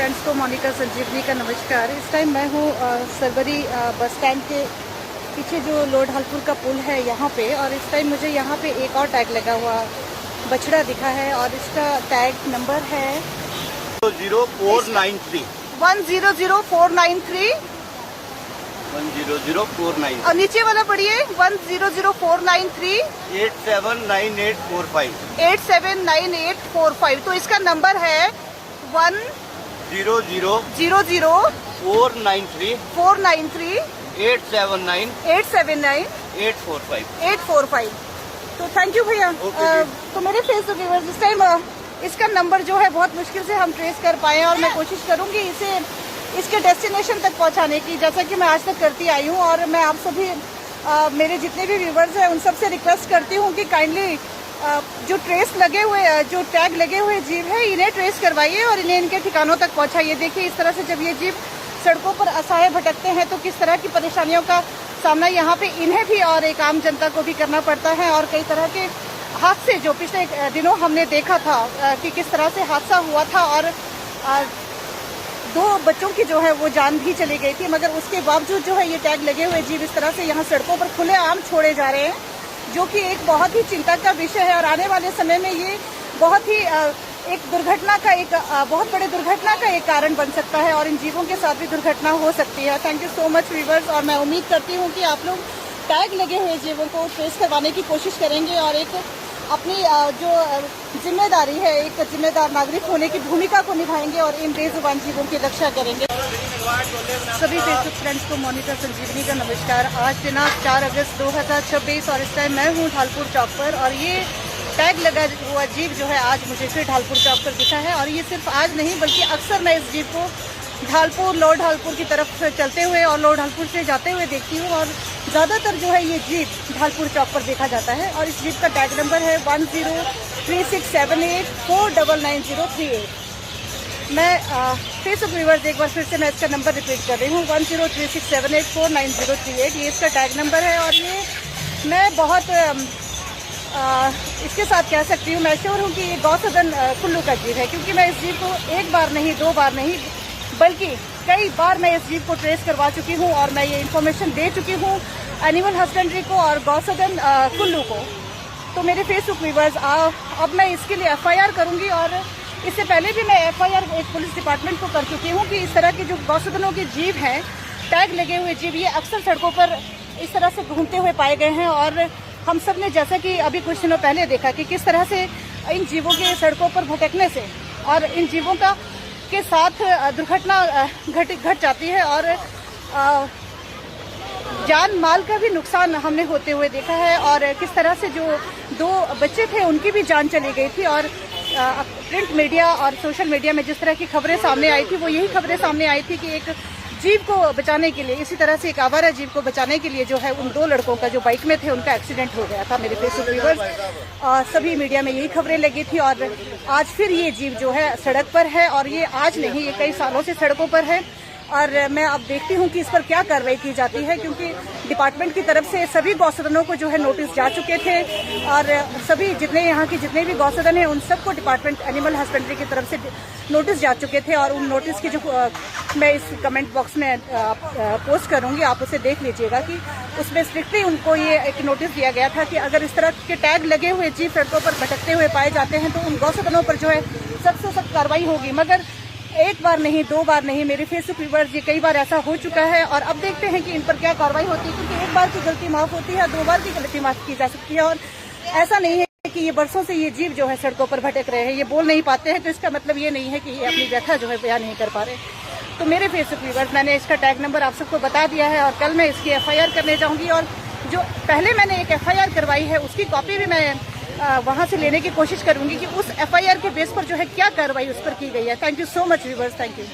Friends को मोनिका संजीवनी का नमस्कार। इस टाइम मैं हूँ सरवरी बस स्टैंड के पीछे जो लोड हलपुर का पुल है यहाँ पे, और इस टाइम मुझे यहाँ पे एक और टैग लगा हुआ बछड़ा दिखा है और इसका टैग नंबर है 1000493 100493 1000493 और नीचे वाला पढ़िए 100493 879845 879845। तो इसका नंबर है 1000493 493 879 845। तो थैंक यू भैया। तो मेरे फेसबुक व्यूअर्स इस टाइम इसका नंबर जो है बहुत मुश्किल से हम ट्रेस कर पाए और मैं कोशिश करूंगी इसे इसके डेस्टिनेशन तक पहुंचाने की, जैसा कि मैं आज तक करती आई हूं। और मैं आप सभी मेरे जितने भी व्यूअर्स हैं उन सबसे रिक्वेस्ट करती हूं कि काइंडली जो टैग लगे हुए जीव है इन्हें ट्रेस करवाइए और इन्हें इनके ठिकानों तक पहुंचाइए। देखिए इस तरह से जब ये जीव सड़कों पर असहाय भटकते हैं तो किस तरह की परेशानियों का सामना यहाँ पे इन्हें भी और एक आम जनता को भी करना पड़ता है। और कई तरह के हादसे जो पिछले दिनों हमने देखा था कि किस तरह से हादसा हुआ था और 2 बच्चों की जो है वो जान भी चली गई थी, मगर उसके बावजूद जो है ये टैग लगे हुए जीव इस तरह से यहाँ सड़कों पर खुलेआम छोड़े जा रहे हैं, जो कि एक बहुत ही चिंता का विषय है। और आने वाले समय में ये बहुत ही एक दुर्घटना का बहुत बड़े दुर्घटना का एक कारण बन सकता है और इन जीवों के साथ भी दुर्घटना हो सकती है। Thank you so much viewers, और मैं उम्मीद करती हूँ कि आप लोग टैग लगे हुए जीवों को ट्रेस करवाने की कोशिश करेंगे और एक अपनी जो जिम्मेदारी है, एक जिम्मेदार नागरिक होने की भूमिका को निभाएंगे और इन बेजुबान जीवों की रक्षा करेंगे। सभी फेसबुक फ्रेंड्स को मोनिका संजीवनी का नमस्कार। आज दिनांक 4 अगस्त 2026 और इस टाइम मैं हूँ ढालपुर चौक पर, और ये टैग लगा हुआ जीव जो है आज मुझे फिर ढालपुर चौक पर दिखा है। और ये सिर्फ आज नहीं बल्कि अक्सर मैं इस जीव को लोड ढालपुर की तरफ चलते हुए और लोड ढालपुर से जाते हुए देखती हूँ, और ज़्यादातर जो है ये जीप ढालपुर चौक पर देखा जाता है। और इस जीप का टैग नंबर है 103678499038। मैं फेसबुक व्यूअर्स एक बार फिर से मैं इसका नंबर रिपीट कर रही हूँ 103678499038। ये इसका टैग नंबर है और ये मैं बहुत इसके साथ कह सकती हूँ, मैं श्योर हूँ कि ये गौसदन कुल्लू का जीव है, क्योंकि मैं इस जीव को एक बार नहीं 2 बार नहीं बल्कि कई बार मैं इस जीव को ट्रेस करवा चुकी हूँ और मैं ये इन्फॉर्मेशन दे चुकी हूँ एनिमल हस्बेंड्री को और गौसदन कुल्लू को। तो मेरे फेसबुक व्यूअर्स अब मैं इसके लिए FIR करूँगी, और इससे पहले भी मैं FIR एक पुलिस डिपार्टमेंट को कर चुकी हूँ कि इस तरह के जो गौसदनों के जीव हैं, टैग लगे हुए जीव, ये अक्सर सड़कों पर इस तरह से घूमते हुए पाए गए हैं। और हम सब ने जैसा कि अभी कुछ दिनों पहले देखा कि किस तरह से इन जीवों के सड़कों पर भटकने से और इन जीवों के साथ दुर्घटना घट जाती है और जान माल का भी नुकसान हमने होते हुए देखा है। और किस तरह से जो 2 बच्चे थे उनकी भी जान चली गई थी। और प्रिंट मीडिया और सोशल मीडिया में जिस तरह की खबरें सामने आई थी वो यही खबरें सामने आई थी कि एक जीव को बचाने के लिए, इसी तरह से एक आवारा जीव को बचाने के लिए जो है उन 2 लड़कों का जो बाइक में थे उनका एक्सीडेंट हो गया था। मेरे फेसबुक व्यूअर्स सभी मीडिया में यही खबरें लगी थी और आज फिर ये जीव जो है सड़क पर है, और ये आज नहीं, ये कई सालों से सड़कों पर है। और मैं अब देखती हूँ कि इस पर क्या कार्रवाई की जाती है, क्योंकि डिपार्टमेंट की तरफ से सभी गौसदनों को जो है नोटिस जा चुके थे और सभी यहाँ के जितने भी गौसदन हैं उन सबको डिपार्टमेंट एनिमल हस्बेंड्री की तरफ से नोटिस जा चुके थे। और उन नोटिस की जो मैं इस कमेंट बॉक्स में पोस्ट करूँगी, आप उसे देख लीजिएगा कि उसमें स्ट्रिक्टली उनको ये एक नोटिस दिया गया था कि अगर इस तरह के टैग लगे हुए जीव सड़कों पर भटकते हुए पाए जाते हैं तो उन गौसदनों पर जो है सख्त से सख्त कार्रवाई होगी। मगर एक बार नहीं, 2 बार नहीं, मेरे फेसबुक व्यूअर्स ये कई बार ऐसा हो चुका है और अब देखते हैं कि इन पर क्या कार्रवाई होती है, क्योंकि एक बार की गलती माफ होती है, 2 बार की गलती माफ की जा सकती है। और ऐसा नहीं है कि ये बरसों से ये जीव जो है सड़कों पर भटक रहे हैं, ये बोल नहीं पाते हैं, तो इसका मतलब ये नहीं है कि ये अपनी व्यथा जो है बयान नहीं कर पा रहे। तो मेरे फेसबुक व्यूअर्स मैंने इसका टैग नंबर आप सबको बता दिया है और कल मैं इसकी FIR करने जाऊँगी। और जो पहले मैंने एक FIR करवाई है उसकी कॉपी भी मैं वहाँ से लेने की कोशिश करूँगी कि उस FIR के बेस पर जो है क्या कार्रवाई उस पर की गई है। Thank you so much viewers, thank you.